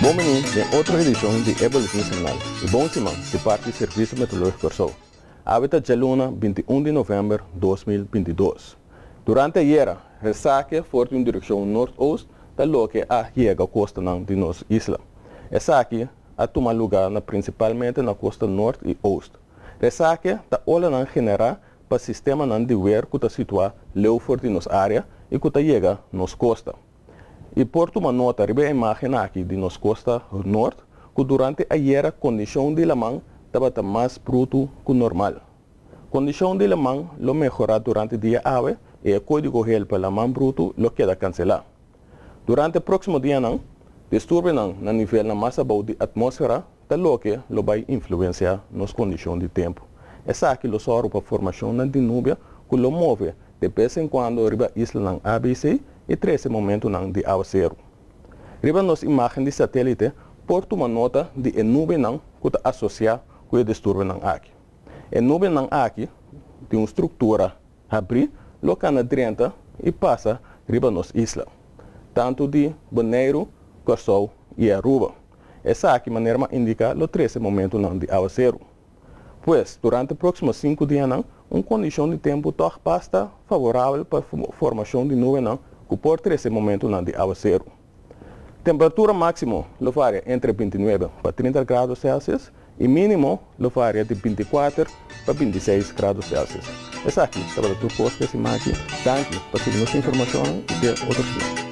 Bom-vindo em outra edição de Evolução Semanal e bom semana de parte do Serviço Meteorológico Corso. Hábitat de Luna, 21 de novembro de 2022. Durante a era, ressaca forte em direção norte-oeste, da que a chega à costa de nossa isla. Essa aqui a tomar lugar principalmente na costa norte e oeste. Ressaca está olhando generar para o sistema de ver que está situado leu forte em nossa área e que está chega nos costa. E por tomar nota, ribe a imagem aqui de nossa costa norte, que durante a era a condição de lamang estava mais bruto que normal. A condição de lamang lo melhora durante o dia ave e o código real para lamang bruto lo queda cancelar. Durante o próximo dia, distúrbio no nível na massa da atmosfera, lo que lo vai influenciar nas condições de tempo. Essa aqui lo soro para a formação de nuvem que lo move de vez em quando riba isla ABC e 13 momentos de aguaceiro. Riba nos imagem de satélite, por tomar nota de nuvem que está associada com o distúrbio aqui. A nuvem aqui tem uma estrutura abrir, locana dentro e passa riba nos isla, tanto de Bonaire, Corso e Aruba. Essa aqui maneira indica os 13 momentos de aguaceiro. Pois, durante os próximos 5 dias, uma condição de tempo bastante favorável para a formação de nuvem que por 13 momentos de aguaceiro. Temperatura máxima lo varia entre 29 para 30 graus Celsius e mínimo lo varia de 24 para 26 graus Celsius. Essa aqui, a temperatura posta essa imagem. Danke por seguir nossa informação e até outro dia.